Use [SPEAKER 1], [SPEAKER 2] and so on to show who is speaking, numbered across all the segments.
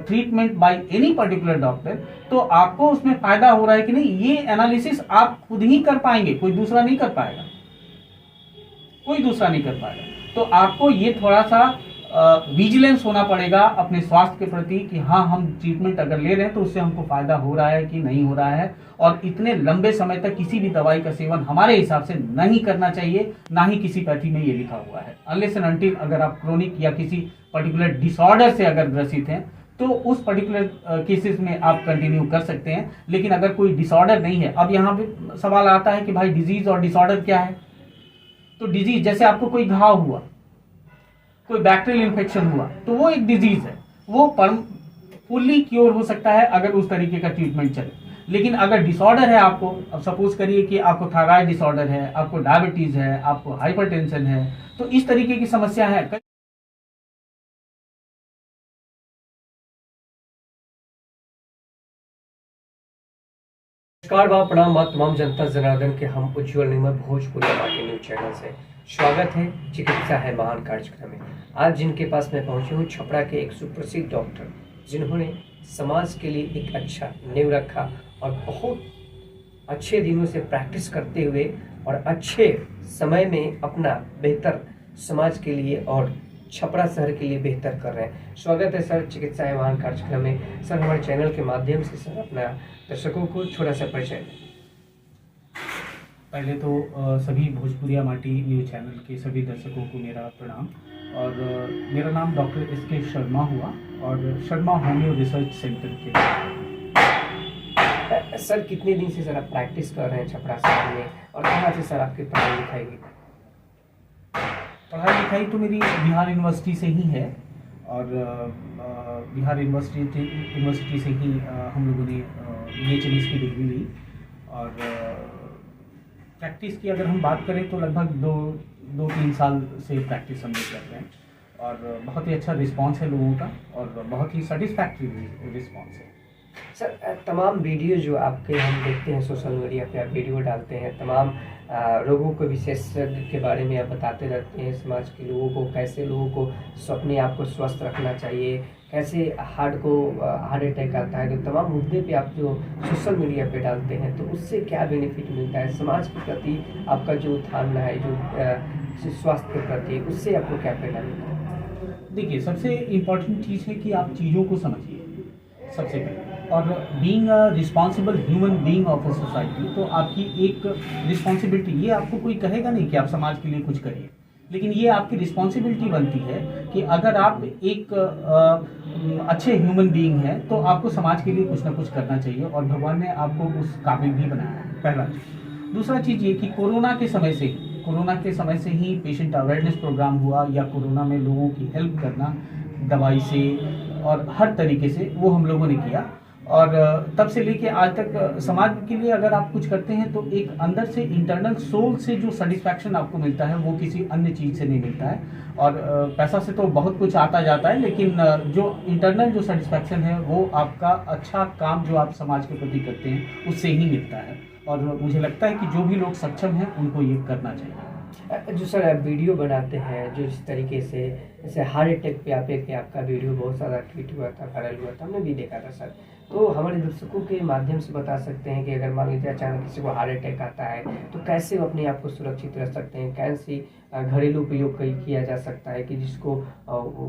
[SPEAKER 1] Treatment by any particular doctor, तो आपको उसमें फायदा हो रहा है कि नहीं, ये एनालिसिस आप खुद ही कर पाएंगे, कोई दूसरा नहीं कर पाएगा, कोई दूसरा नहीं कर पाएगा। तो आपको ये थोड़ा सा विजिलेंस होना पड़ेगा अपने स्वास्थ्य के प्रति कि हाँ, हम ट्रीटमेंट अगर ले रहे हैं तो उससे हमको फायदा हो रहा है कि नहीं हो रहा है, और इतने लंबे समय तक किसी भी दवाई का सेवन हमारे हिसाब से नहीं करना चाहिए, ना ही किसी पैथी में ये लिखा हुआ है। अनलेस एंड अनटिल अगर आप क्रोनिक या किसी पर्टिकुलर डिसऑर्डर से अगर ग्रसित हैं तो उस पर्टिकुलर केसेस में आप कंटिन्यू कर सकते हैं। लेकिन अगर कोई डिसऑर्डर नहीं है, अब यहाँ पे सवाल आता है कि भाई डिजीज और डिसऑर्डर क्या है। तो डिजीज जैसे आपको कोई घाव हुआ, कोई बैक्टीरियल इन्फेक्शन हुआ, तो वो एक डिजीज है, वो फुल्ली क्योर हो सकता है अगर उस तरीके का ट्रीटमेंट चले। लेकिन अगर डिसऑर्डर है आपको, अब सपोज करिए कि आपको थायराइड डिसऑर्डर है, आपको डायबिटीज है, आपको हाइपरटेंशन है, तो इस तरीके की समस्या है।
[SPEAKER 2] नमस्कार बा प्रणाम बा तमाम जनता जनार्दन के हम उज्जवल निर्मल भोजपुरी माटी न्यूज चैनल से स्वागत है। चिकित्सा है महान कार्यक्रम में आज जिनके पास मैं पहुंची हूँ, छपरा के एक सुप्रसिद्ध डॉक्टर जिन्होंने समाज के लिए एक अच्छा नींव रखा और बहुत अच्छे दिनों से प्रैक्टिस करते हुए और अच्छे समय में अपना बेहतर समाज के लिए और छपरा शहर के लिए बेहतर कर रहे हैं। स्वागत है सर चिकित्सा है महान कार्यक्रम में। सर हमारे चैनल के माध्यम से सर अपना दर्शकों को छोटा सा परिचय दें।
[SPEAKER 1] पहले तो सभी भोजपुरिया माटी न्यूज चैनल के सभी दर्शकों को मेरा प्रणाम। और मेरा नाम डॉक्टर एस.के. शर्मा हुआ और शर्मा होम्यो रिसर्च सेंटर के।
[SPEAKER 2] सर कितने दिन से सर आप प्रैक्टिस कर रहे हैं छपरा शहर में, और कहाँ से सर आपकी पढ़ाई लिखाई की?
[SPEAKER 1] पढ़ाई लिखाई तो मेरी बिहार यूनिवर्सिटी से ही है, और बिहार यूनिवर्सिटी से ही हम लोगों ने BHMS की डिग्री ली। और प्रैक्टिस की अगर हम बात करें तो लगभग दो तीन साल से प्रैक्टिस हम लोग कर रहे हैं, और बहुत ही अच्छा रिस्पांस है लोगों का, और बहुत ही सेटिस्फैक्ट्री रिस्पांस है।
[SPEAKER 2] सर तमाम वीडियो जो आपके हम देखते हैं सोशल मीडिया पे, आप वीडियो डालते हैं, तमाम रोगों को विशेषज्ञ के बारे में आप बताते रहते हैं समाज के लोगों को, कैसे लोगों को अपने आप को स्वस्थ रखना चाहिए, कैसे हार्ट अटैक आता है। तो तमाम मुद्दे पे आप जो सोशल मीडिया पे डालते हैं, तो उससे क्या बेनिफिट मिलता है समाज के प्रति, आपका जो उत्थान है जो स्वास्थ्य के प्रति, उससे आपको क्या फायदा मिलता है?
[SPEAKER 1] देखिए, सबसे इम्पॉर्टेंट चीज़ है कि आप चीज़ों को समझिए सबसे पहले। और being a responsible human being of a society, तो आपकी एक रिस्पॉन्सिबिलिटी, ये आपको कोई कहेगा नहीं कि आप समाज के लिए कुछ करिए, लेकिन ये आपकी रिस्पॉन्सिबिलिटी बनती है कि अगर आप एक अच्छे ह्यूमन बीइंग हैं तो आपको समाज के लिए कुछ ना कुछ करना चाहिए, और भगवान ने आपको उस काबिल भी बनाया है, पहला चीज़। दूसरा चीज़ ये कि कोरोना के समय से ही पेशेंट अवेयरनेस प्रोग्राम हुआ, या कोरोना में लोगों की हेल्प करना दवाई से और हर तरीके से वो हम लोगों ने किया। और तब से लेके आज तक समाज के लिए अगर आप कुछ करते हैं तो एक अंदर से इंटरनल सोल से जो सेटिस्फैक्शन आपको मिलता है वो किसी अन्य चीज़ से नहीं मिलता है। और पैसा से तो बहुत कुछ आता जाता है, लेकिन जो इंटरनल जो सेटिस्फैक्शन है वो आपका अच्छा काम जो आप समाज के प्रति करते हैं उससे ही मिलता है। और मुझे लगता है कि जो भी लोग सक्षम हैं उनको ये करना चाहिए।
[SPEAKER 2] जो सर आप वीडियो बनाते हैं, जो इस तरीके से जैसे हार्ट अटैक पे आपका वीडियो बहुत सारा ट्वीट हुआ था, वायरल हुआ था, हमने भी देखा था सर। तो हमारे दर्शकों के माध्यम से बता सकते हैं कि अगर मान लीजिए अचानक किसी को हार्ट अटैक आता है तो कैसे वो अपने आप को सुरक्षित रख सकते हैं, कैसे घरेलू उपयोग किया जा सकता है कि जिसको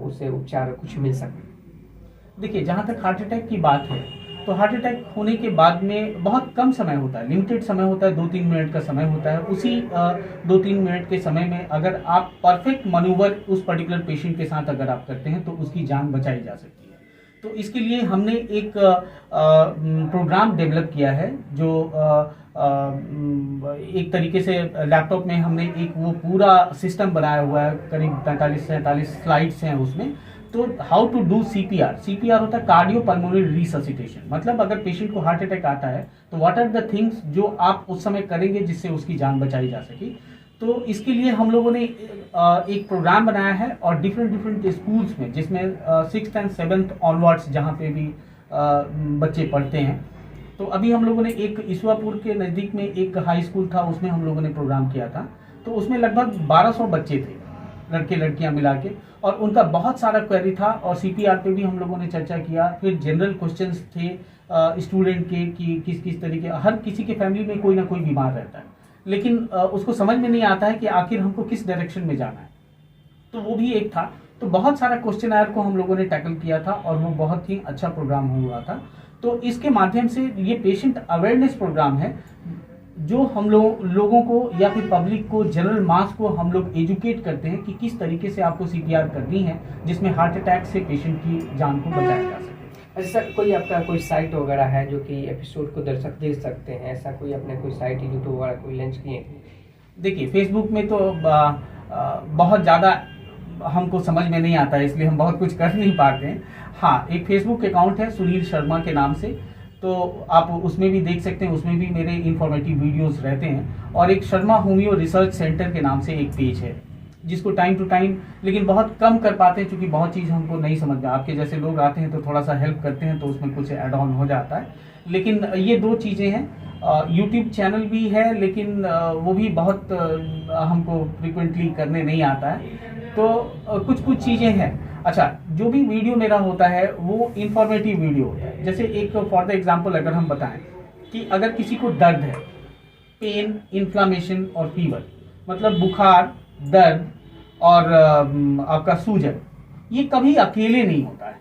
[SPEAKER 2] उससे उपचार कुछ मिल सके?
[SPEAKER 1] देखिए, जहाँ तक हार्ट अटैक की बात है तो हार्ट अटैक होने के बाद में बहुत कम समय होता है, लिमिटेड समय होता है, 2-3 मिनट का समय होता है। उसी 2-3 मिनट के समय में अगर आप परफेक्ट मनूवर उस पर्टिकुलर पेशेंट के साथ अगर आप करते हैं तो उसकी जान बचाई जा सकती है। तो इसके लिए हमने एक प्रोग्राम डेवलप किया है, जो एक तरीके से लैपटॉप में हमने एक वो पूरा सिस्टम बनाया हुआ है, करीब 45-47 स्लाइड्स हैं उसमें। तो हाउ टू डू CPR होता है कार्डियो पल्मोनरी रिससिटेशन। मतलब अगर पेशेंट को हार्ट अटैक आता है तो व्हाट आर द थिंग्स जो आप उस समय करेंगे जिससे उसकी जान बचाई जा सके। तो इसके लिए हम लोगों ने एक प्रोग्राम बनाया है, और डिफरेंट स्कूल्स में, जिसमें 6th and 7th ऑनवर्ड्स जहाँ पे भी बच्चे पढ़ते हैं। तो अभी हम लोगों ने एक ईश्वरपुर के नज़दीक में एक हाई स्कूल था, उसमें हम लोगों ने प्रोग्राम किया था। तो उसमें लगभग 1200 बच्चे थे, लड़के लड़कियां मिला के, और उनका बहुत सारा क्वेरी था और सीपीआर पे भी हम लोगों ने चर्चा किया। फिर जनरल क्वेश्चंस थे स्टूडेंट के कि किस किस तरीके, हर किसी के फैमिली में कोई ना कोई बीमार रहता है, लेकिन उसको समझ में नहीं आता है कि आखिर हमको किस डायरेक्शन में जाना है, तो वो भी एक था। तो बहुत सारा क्वेश्चन आयर को हम लोगों ने टैकल किया था और वो बहुत ही अच्छा प्रोग्राम हुआ था। तो इसके माध्यम से ये पेशेंट अवेयरनेस प्रोग्राम है जो हम लोगों को या फिर पब्लिक को, जनरल मास को हम लोग एजुकेट करते हैं कि किस तरीके से आपको सीपीआर करनी है जिसमें हार्ट अटैक से पेशेंट की जान को बचाया जा सके।
[SPEAKER 2] ऐसा कोई आपका कोई साइट वगैरह है जो कि एपिसोड को दर्शक देख सकते हैं? ऐसा कोई अपने कोई साइट यूट्यूब वगैरह कोई लॉन्च किए हैं?
[SPEAKER 1] देखिए, फेसबुक में तो बहुत ज़्यादा हमको समझ में नहीं आता है, इसलिए हम बहुत कुछ कर नहीं पाते हैं। हाँ, एक फेसबुक अकाउंट है सुनील शर्मा के नाम से, तो आप उसमें भी देख सकते हैं, उसमें भी मेरे इंफॉर्मेटिव वीडियोस रहते हैं। और एक शर्मा होम्यो रिसर्च सेंटर के नाम से एक पेज है जिसको टाइम टू टाइम, लेकिन बहुत कम कर पाते हैं क्योंकि बहुत चीज़ हमको नहीं समझ में, आपके जैसे लोग आते हैं तो थोड़ा सा हेल्प करते हैं तो उसमें कुछ एड ऑन हो जाता है। लेकिन ये दो चीज़ें हैं। यूट्यूब चैनल भी है लेकिन वो भी बहुत हमको फ्रिक्वेंटली करने नहीं आता है, तो कुछ कुछ चीज़ें हैं। अच्छा, जो भी वीडियो मेरा होता है वो इंफॉर्मेटिव वीडियो होता है। जैसे एक फॉर द एग्जांपल अगर हम बताएं कि अगर किसी को दर्द है, पेन, इन्फ्लामेशन और फीवर, मतलब बुखार, दर्द और आपका सूजन, ये कभी अकेले नहीं होता है,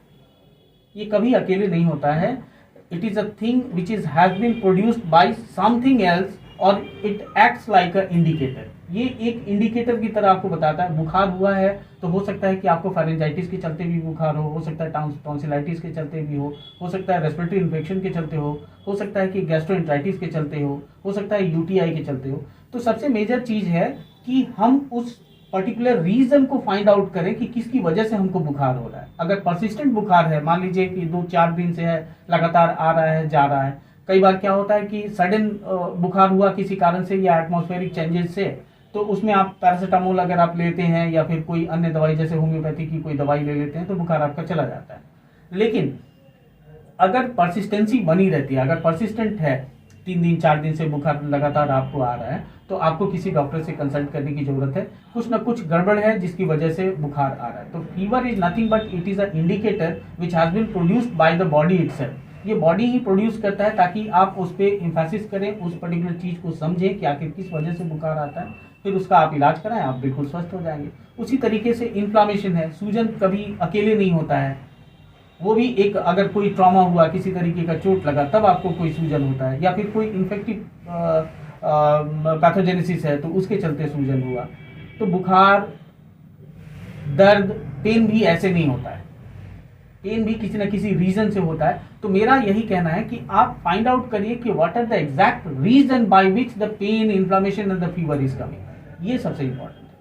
[SPEAKER 1] ये कभी अकेले नहीं होता है। It is a thing which is has been produced by something else और it acts like a indicator. ये एक इंडिकेटर की तरह आपको बताता है। बुखार हुआ है तो हो सकता है कि आपको फारेंजाइटिस के चलते भी बुखार हो सकता है टॉन्सिलाइटिस के चलते भी हो सकता है रेस्पिरेटरी इन्फेक्शन के चलते हो सकता है कि गैस्ट्रोएंटराइटिस के चलते हो सकता है यूटीआई के चलते हो। तो सबसे मेजर चीज़ है कि हम उस पर्टिकुलर रीजन को फाइंड आउट करें कि किसकी वजह से हमको बुखार हो रहा है। अगर परसिस्टेंट बुखार है, मान लीजिए कि 2-4 दिन से है, लगातार आ रहा है जा रहा है, कई बार क्या होता है कि सडन बुखार हुआ किसी कारण से या एटमॉस्फेरिक चेंजेस से, तो उसमें आप पैरासीटामोल अगर आप लेते हैं या फिर कोई अन्य दवाई जैसे होम्योपैथी की कोई दवाई ले लेते हैं तो बुखार आपका चला जाता है। लेकिन अगर परसिस्टेंसी बनी रहती है, अगर परसिस्टेंट है, 3 दिन 4 दिन से बुखार लगातार आपको आ रहा है, तो आपको किसी डॉक्टर से कंसल्ट करने की जरूरत है। कुछ ना कुछ गड़बड़ है जिसकी वजह से बुखार आ रहा है। तो fever is nothing but it is a indicator which has been produced by the body itself. ये बॉडी ही प्रोड्यूस करता है ताकि आप उस पर इंफेसिस करें, उस पर्टिकुलर चीज को समझें कि आखिर किस वजह से बुखार आता है, फिर उसका आप इलाज कराएं, आप बिल्कुल स्वस्थ हो जाएंगे। उसी तरीके से इन्फ्लामेशन है, सूजन कभी अकेले नहीं होता है, वो भी एक, अगर कोई ट्रॉमा हुआ, किसी तरीके का चोट लगा तब आपको कोई सूजन होता है, या फिर कोई इन्फेक्टिव पैथोजेनेसिस है तो उसके चलते सूजन हुआ। तो बुखार, दर्द, पेन भी ऐसे नहीं होता है, पेन भी किसी न किसी रीजन से होता है। तो मेरा यही कहना है कि आप फाइंड आउट करिए कि what are the exact reason by which the pain, inflammation and the fever is coming. ये सबसे इंपॉर्टेंट है।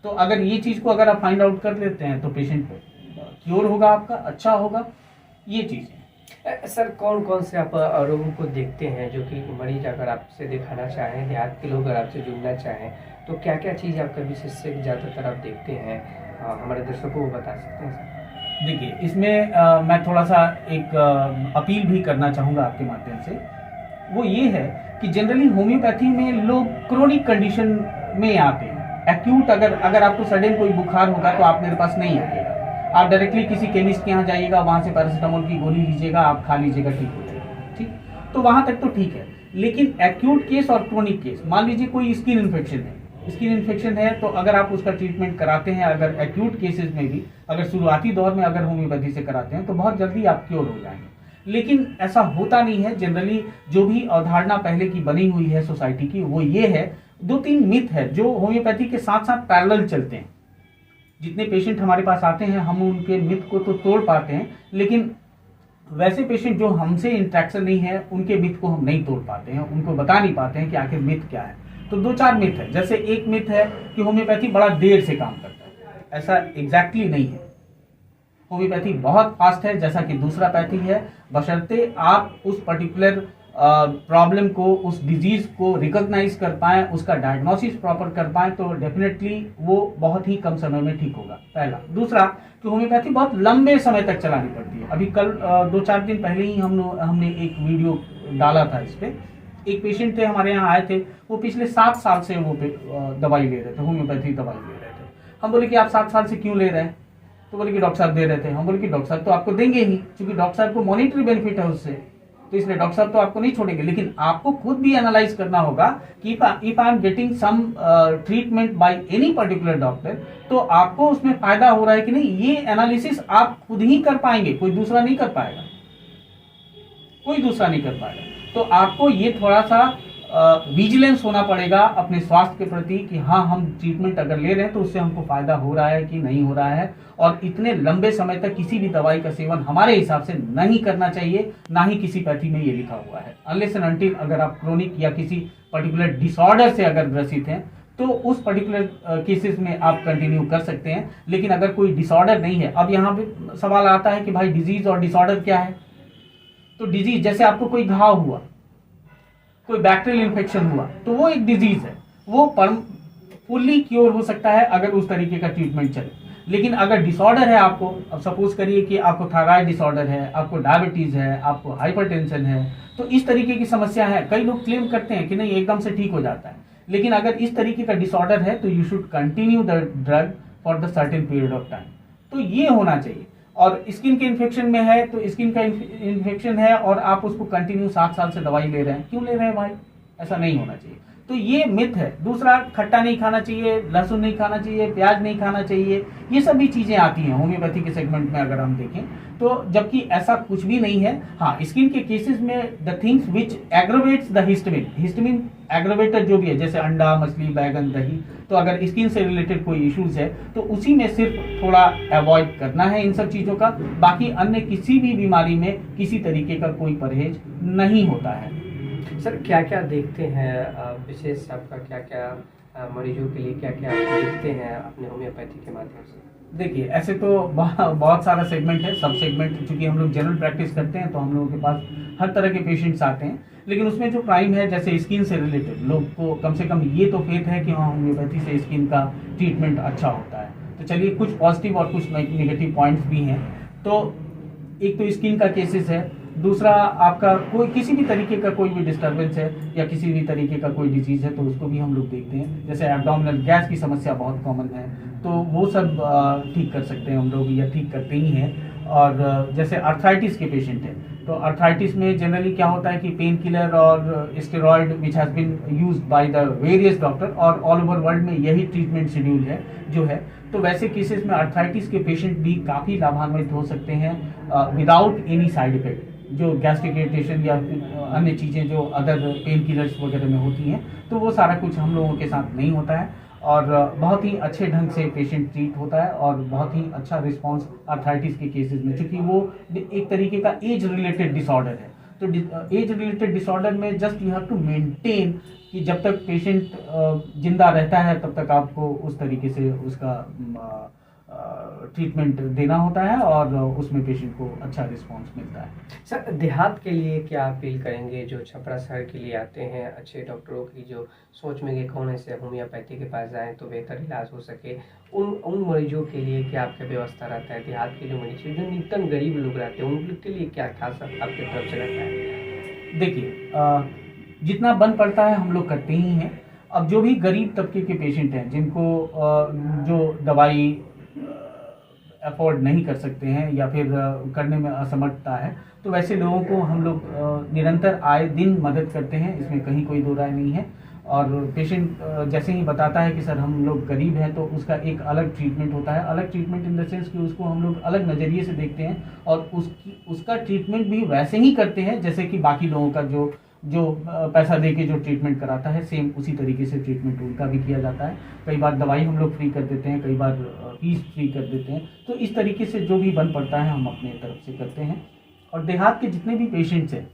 [SPEAKER 1] तो अगर ये चीज को अगर आप फाइंड आउट कर लेते हैं तो पेशेंट क्योर होगा, आपका अच्छा होगा। ये चीजें
[SPEAKER 2] सर, कौन कौन से आप रोगों को देखते हैं जो कि मरीज अगर आपसे दिखाना चाहें, देहात के लोग अगर आपसे जुड़ना चाहें, तो क्या क्या चीज़ आपका विशेषज्ञ ज़्यादातर आप देखते हैं, हमारे दर्शकों को बता सकते हैं सर?
[SPEAKER 1] देखिए, इसमें मैं थोड़ा सा एक अपील भी करना चाहूँगा आपके माध्यम से। वो ये है कि जनरली होम्योपैथी में लोग क्रोनिक कंडीशन में आते हैं। एक्यूट अगर आपको सडन कोई बुखार होगा तो आप मेरे पास नहीं आइएगा, आप डायरेक्टली किसी केमिस्ट के यहाँ जाइएगा, वहाँ से पैरासीटामोल की गोली लीजिएगा, आप खा लीजिएगा, ठीक हो जाएगा। ठीक, तो वहाँ तक तो ठीक है। लेकिन एक्यूट केस और क्रोनिक केस, मान लीजिए कोई स्किन इन्फेक्शन है तो अगर आप उसका ट्रीटमेंट कराते हैं, अगर एक्यूट केसेस में भी अगर शुरुआती दौर में अगर होम्योपैथी से कराते हैं तो बहुत जल्दी आप क्योर हो जाएंगे। लेकिन ऐसा होता नहीं है। जनरली जो भी अवधारणा पहले की बनी हुई है सोसाइटी की, वो ये है, 2-3 मिथ है जो होम्योपैथी के साथ साथ पैरेलल चलते हैं। जितने पेशेंट हमारे पास आते हैं हम उनके मिथ को तो तोड़ पाते हैं, लेकिन वैसे पेशेंट जो हमसे इंट्रैक्शन नहीं है उनके मिथ को हम नहीं तोड़ पाते हैं, उनको बता नहीं पाते हैं कि आखिर मिथ क्या है। तो 2-4 मिथ है। जैसे एक मिथ है कि होम्योपैथी बड़ा देर से काम करता है, ऐसा एग्जैक्टली नहीं है। होम्योपैथी बहुत फास्ट है जैसा कि दूसरा पैथी है, बशर्ते आप उस पर्टिकुलर प्रॉब्लम को, उस डिजीज को रिकॉग्नाइज कर पाएं, उसका डायग्नोसिस प्रॉपर कर पाएं, तो डेफिनेटली वो बहुत ही कम समय में ठीक होगा, पहला। दूसरा कि होम्योपैथी बहुत लंबे समय तक चलानी पड़ती है। अभी कल 2-4 दिन पहले ही हमने एक वीडियो डाला था इस पे। एक पेशेंट थे हमारे यहाँ आए थे, वो पिछले 7 साल से वो दवाई ले रहे थे, होम्योपैथी दवाई ले रहे थे। हम बोले कि आप 7 साल से क्यों ले रहे हैं? तो बोले कि डॉक्टर साहब दे रहे थे। हम बोले कि डॉक्टर साहब तो आपको देंगे ही, क्योंकि डॉक्टर साहब को मॉनिटरी बेनिफिट है उससे, तो इसलिए डॉक्टर साहब तो आपको नहीं छोड़ेंगे। लेकिन आपको खुद भी एनालाइज करना होगा कि if I am getting some treatment by any particular doctor, तो आपको उसमें फायदा हो रहा है कि नहीं, ये एनालिसिस आप खुद ही कर पाएंगे, कोई दूसरा नहीं कर पाएगा, कोई दूसरा नहीं कर पाएगा। तो आपको ये थोड़ा सा विजिलेंस होना पड़ेगा अपने स्वास्थ्य के प्रति कि हाँ, हम ट्रीटमेंट अगर ले रहे हैं तो उससे हमको फायदा हो रहा है कि नहीं हो रहा है। और इतने लंबे समय तक किसी भी दवाई का सेवन हमारे हिसाब से नहीं करना चाहिए, ना ही किसी पैथी में ये लिखा हुआ है। अनलेस एंड अनटिल अगर आप क्रोनिक या किसी पर्टिकुलर डिसऑर्डर से अगर ग्रसित हैं तो उस पर्टिकुलर केसेस में आप कंटिन्यू कर सकते हैं। लेकिन अगर कोई डिसऑर्डर नहीं है, अब यहाँ पे सवाल आता है कि भाई डिजीज और डिसऑर्डर क्या है? तो डिजीज, जैसे आपको कोई घाव हुआ, कोई बैक्टीरियल इन्फेक्शन हुआ, तो वो एक डिजीज है, वो फुल्ली क्योर हो सकता है अगर उस तरीके का ट्रीटमेंट चले। लेकिन अगर डिसऑर्डर है आपको, अब सपोज करिए कि आपको थायराइड डिसऑर्डर है, आपको डायबिटीज है, आपको हाइपरटेंशन है, तो इस तरीके की समस्या है। कई लोग क्लेम करते हैं कि नहीं एकदम से ठीक हो जाता है, लेकिन अगर इस तरीके का डिसऑर्डर है तो you should continue the drug for the certain period of time. तो ये होना चाहिए। और स्किन के इन्फेक्शन में है तो स्किन का इन्फेक्शन है और आप उसको कंटिन्यू 7 साल से दवाई ले रहे हैं, क्यों ले रहे हैं भाई? ऐसा नहीं होना चाहिए। तो ये मिथ है। दूसरा, खट्टा नहीं खाना चाहिए, लहसुन नहीं खाना चाहिए, प्याज नहीं खाना चाहिए, ये सब भी चीजें आती हैं होम्योपैथी के सेगमेंट में अगर हम देखें तो, जबकि ऐसा कुछ भी नहीं है। हाँ, स्किन के केसेस में the things which aggravates the histamine aggravator जो भी है, जैसे अंडा, मछली, बैगन, दही, तो अगर स्किन से रिलेटेड कोई इश्यूज है तो उसी में सिर्फ थोड़ा अवॉइड करना है इन सब चीजों का। बाकी अन्य किसी भी बीमारी में किसी तरीके का कोई परहेज नहीं होता है।
[SPEAKER 2] सर, क्या क्या देखते हैं विशेष आपका, क्या क्या मरीजों के लिए क्या क्या देखते हैं अपने होम्योपैथी के माध्यम से?
[SPEAKER 1] देखिए, ऐसे तो बहुत सारा सेगमेंट है, सब सेगमेंट, चूंकि हम लोग जनरल प्रैक्टिस करते हैं तो हम लोगों के पास हर तरह के पेशेंट्स आते हैं। लेकिन उसमें जो प्राइम है, जैसे स्किन से रिलेटेड, लोग को कम से कम ये तो फेथ है कि हाँ, होम्योपैथी से स्किन का ट्रीटमेंट अच्छा होता है। तो चलिए, कुछ पॉजिटिव और कुछ नेगेटिव पॉइंट्स भी हैं। तो एक तो स्किन का केसेस है, दूसरा आपका कोई किसी भी तरीके का कोई भी डिस्टर्बेंस है या किसी भी तरीके का कोई डिजीज है तो उसको भी हम लोग देखते हैं। जैसे एब्डोमिनल गैस की समस्या बहुत कॉमन है, तो वो सब ठीक कर सकते हैं हम लोग, या ठीक करते ही हैं। और जैसे अर्थराइटिस के पेशेंट हैं, तो अर्थराइटिस में जनरली क्या होता है कि पेन किलर और steroid which has been used by the various doctor और ऑल ओवर वर्ल्ड में यही ट्रीटमेंट शेड्यूल है जो है। तो वैसे केसेस में अर्थराइटिस के पेशेंट भी काफ़ी लाभान्वित हो सकते हैं विदाउट एनी साइड इफेक्ट। जो गैस्ट्रिक इरिटेशन या अन्य चीज़ें जो अदर पेन किलर्स वगैरह में होती हैं, तो वो सारा कुछ हम लोगों के साथ नहीं होता है और बहुत ही अच्छे ढंग से पेशेंट ट्रीट होता है और बहुत ही अच्छा रिस्पांस अर्थराइटिस के केसेस में, क्योंकि वो एक तरीके का एज रिलेटेड डिसऑर्डर है। तो एज रिलेटेड डिसऑर्डर में just you have to maintain कि जब तक पेशेंट जिंदा रहता है तब तक आपको उस तरीके से उसका ट्रीटमेंट देना होता है और उसमें पेशेंट को अच्छा रिस्पांस मिलता है।
[SPEAKER 2] सर, देहात के लिए क्या अपील करेंगे जो छपरा शहर के लिए आते हैं, अच्छे डॉक्टरों की जो सोच में कि कौन ऐसे होम्योपैथी के पास जाएं तो बेहतर इलाज हो सके, उन मरीजों के लिए क्या आपका व्यवस्था रहता है? देहात के जो मरीज जो निकटन गरीब लोग रहते हैं उनके लिए क्या खास आपकी तरफ से रहता है?
[SPEAKER 1] देखिए, जितना बन पड़ता है हम लोग करते ही हैं। अब जो भी गरीब तबके के पेशेंट हैं जिनको जो दवाई अफोर्ड नहीं कर सकते हैं या फिर करने में असमर्थता है, तो वैसे लोगों को हम लोग निरंतर आए दिन मदद करते हैं, इसमें कहीं कोई दो राय नहीं है। और पेशेंट जैसे ही बताता है कि सर हम लोग गरीब हैं, तो उसका एक अलग ट्रीटमेंट होता है। अलग ट्रीटमेंट इन द सेंस कि उसको हम लोग अलग नज़रिए से देखते हैं और उसका ट्रीटमेंट भी वैसे ही करते हैं जैसे कि बाकी लोगों का जो पैसा दे के जो ट्रीटमेंट कराता है, सेम उसी तरीके से ट्रीटमेंट उनका भी किया जाता है। कई बार दवाई हम लोग फ्री कर देते हैं, कई बार फीस फ्री कर देते हैं। तो इस तरीके से जो भी बन पड़ता है हम अपने तरफ से करते हैं। और देहात के जितने भी पेशेंट्स हैं,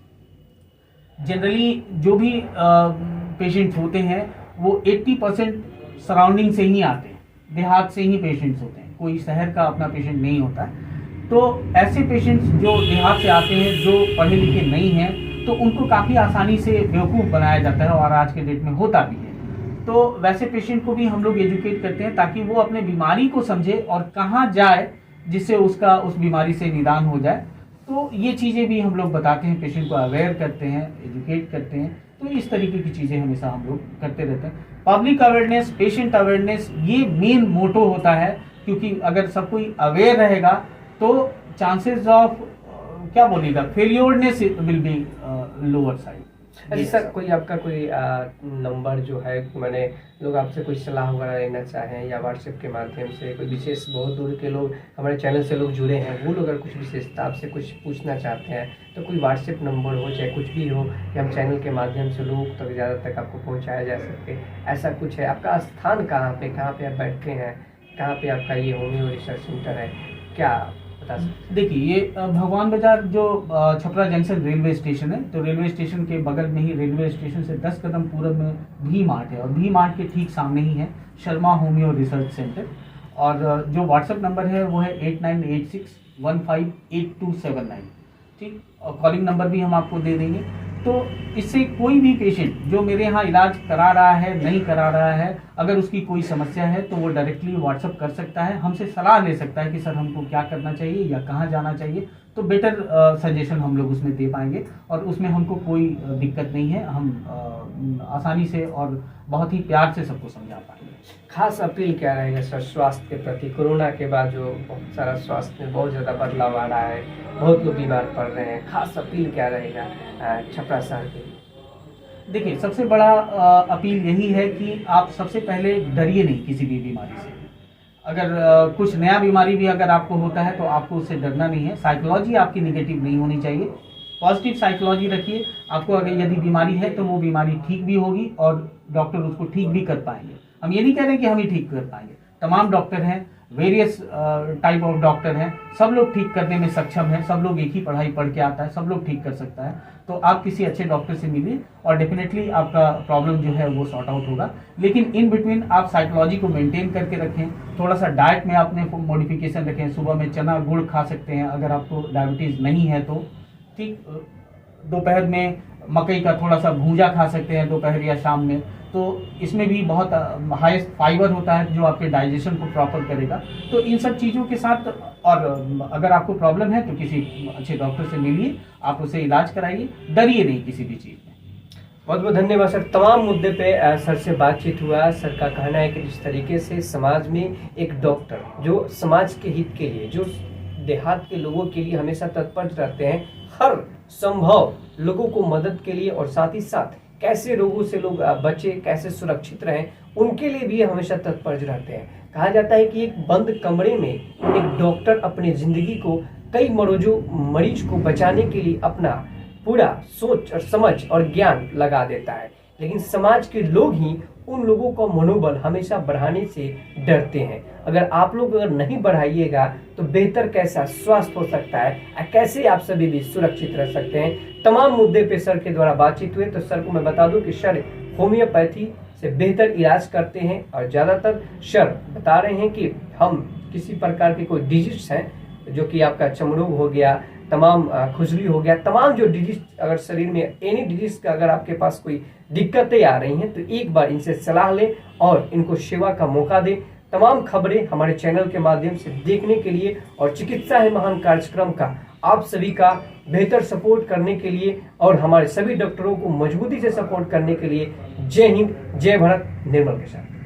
[SPEAKER 1] जनरली जो भी पेशेंट्स होते हैं वो 80% सराउंडिंग से ही आते हैं, देहात से ही पेशेंट्स होते हैं, कोई शहर का अपना पेशेंट नहीं होता है। तो ऐसे पेशेंट्स जो देहात से आते हैं, जो पढ़े लिखे नहीं हैं, तो उनको काफ़ी आसानी से बेवकूफ़ बनाया जाता है और आज के डेट में होता भी है। तो वैसे पेशेंट को भी हम लोग एजुकेट करते हैं ताकि वो अपने बीमारी को समझे और कहाँ जाए जिससे उसका उस बीमारी से निदान हो जाए। तो ये चीज़ें भी हम लोग बताते हैं, पेशेंट को अवेयर करते हैं, एजुकेट करते हैं। तो इस तरीके की चीज़ें हमेशा हम लोग करते रहते हैं। पब्लिक अवेयरनेस, पेशेंट अवेयरनेस, ये मेन मोटो होता है, क्योंकि अगर सब कोई अवेयर रहेगा तो चांसेस ऑफ क्या बोलेगा फेलियोरनेस विल बी लोअर साइड।
[SPEAKER 2] अच्छा सर, कोई आपका कोई नंबर जो है, मैंने लोग आपसे कोई सलाह वगैरह लेना चाहें या व्हाट्सएप के माध्यम से कोई विशेष, बहुत दूर के लोग हमारे चैनल से लोग जुड़े हैं, वो लोग अगर कुछ विशेषता आपसे कुछ पूछना चाहते हैं तो कोई व्हाट्सएप नंबर हो चाहे कुछ भी हो कि हम चैनल के माध्यम से लोग तक ज़्यादा तक आपको पहुँचाया जा सके, ऐसा कुछ है? आपका स्थान कहाँ पे आप बैठते हैं, कहाँ पे आपका ये होम्यो रिसर्च सेंटर है, क्या बता सकते?
[SPEAKER 1] देखिए, ये भगवान बाजार जो छपरा जंक्शन रेलवे स्टेशन है, तो रेलवे स्टेशन के बगल में ही, रेलवे स्टेशन से 10 कदम पूरब में भी मार्ट है, और भी मार्ट के ठीक सामने ही है शर्मा होम्यो रिसर्च सेंटर। और जो व्हाट्सएप नंबर है वो है 8986158279, ठीक। और कॉलिंग नंबर भी हम आपको दे देंगे। तो इससे कोई भी पेशेंट जो मेरे यहाँ इलाज करा रहा है, नहीं करा रहा है, अगर उसकी कोई समस्या है तो वो डायरेक्टली व्हाट्सअप कर सकता है, हमसे सलाह ले सकता है कि सर हमको क्या करना चाहिए या कहाँ जाना चाहिए, तो बेटर सजेशन हम लोग उसमें दे पाएंगे। और उसमें हमको कोई दिक्कत नहीं है, हम आसानी से और बहुत ही प्यार से सबको समझा पाएंगे।
[SPEAKER 2] खास अपील क्या रहेगा सर स्वास्थ्य के प्रति? कोरोना के बाद जो बहुत सारा स्वास्थ्य में बहुत ज़्यादा बदलाव आ रहा है, बहुत लोग बीमार पड़ रहे हैं, खास अपील क्या रहेगा छपरा शहर के लिए?
[SPEAKER 1] देखिए, सबसे बड़ा अपील यही है कि आप सबसे पहले डरिए नहीं किसी भी बीमारी से। अगर कुछ नया बीमारी भी अगर आपको होता है तो आपको उससे डरना नहीं है। साइकोलॉजी आपकी निगेटिव नहीं होनी चाहिए, पॉजिटिव साइकोलॉजी रखिए। आपको अगर यदि बीमारी है तो वो बीमारी ठीक भी होगी और डॉक्टर उसको ठीक भी कर पाएंगे। हम ये नहीं कह रहे कि हम ही ठीक कर पाएंगे, तमाम डॉक्टर हैं, वेरियस टाइप ऑफ डॉक्टर हैं, सब लोग ठीक करने में सक्षम हैं, सब लोग एक ही पढ़ाई पढ़ के आता है, सब लोग ठीक कर सकता है। तो आप किसी अच्छे डॉक्टर से मिलिए और डेफिनेटली आपका प्रॉब्लम जो है वो सॉर्ट आउट होगा। लेकिन इन बिटवीन आप साइकोलॉजी को मेंटेन करके रखें, थोड़ा सा डाइट में आपने मॉडिफिकेशन रखें। सुबह में चना गुड़ खा सकते हैं अगर आपको डायबिटीज़ नहीं है तो, ठीक। दोपहर में मकई का थोड़ा सा भूंजा खा सकते हैं दोपहर या शाम में, तो इसमें भी बहुत हाई फाइबर होता है जो आपके डाइजेशन को प्रॉपर करेगा। तो इन सब चीज़ों के साथ, और अगर आपको प्रॉब्लम है तो किसी अच्छे डॉक्टर से मिलिए, आप उसे इलाज कराइए, डरिए नहीं किसी भी चीज़ में।
[SPEAKER 2] बहुत बहुत धन्यवाद सर। तमाम मुद्दे पे सर से बातचीत हुआ। सर का कहना है कि जिस तरीके से समाज में एक डॉक्टर जो समाज के हित के लिए, जो देहात के लोगों के लिए हमेशा तत्पर रहते हैं, हर संभव लोगों को मदद के लिए, और साथ ही साथ कैसे रोगों से लोग बचे, कैसे सुरक्षित रहें, उनके लिए भी हमेशा तत्पर रहते हैं। कहा जाता है कि एक बंद कमरे में एक डॉक्टर अपनी जिंदगी को कई मरीज को बचाने के लिए अपना पूरा सोच और समझ और ज्ञान लगा देता है, लेकिन समाज के लोग ही उन लोगों का मनोबल हमेशा बढ़ाने से डरते हैं। अगर आप लोग अगर नहीं बढ़ाइएगा तो बेहतर कैसा स्वास्थ्य हो सकता है, कैसे आप सभी भी सुरक्षित रह सकते हैं। तमाम मुद्दे पे सर के द्वारा बातचीत हुए। तो सर को मैं बता दूं कि सर होम्योपैथी से बेहतर इलाज करते हैं, और ज़्यादातर सर बता रहे हैं कि हम किसी प्रकार के कोई डिजीज हैं, जो कि आपका चमरोग हो गया, तमाम खुजली हो गया, तमाम जो डिजीज अगर शरीर में एनी डिजीज का अगर आपके पास कोई दिक्कतें आ रही हैं तो एक बार इनसे सलाह लें और इनको सेवा का मौका दें। तमाम खबरें हमारे चैनल के माध्यम से देखने के लिए और चिकित्सा है महान कार्यक्रम का आप सभी का बेहतर सपोर्ट करने के लिए और हमारे सभी डॉक्टरों को मजबूती से सपोर्ट करने के लिए जय हिंद, जय भारत, निर्मल के साथ।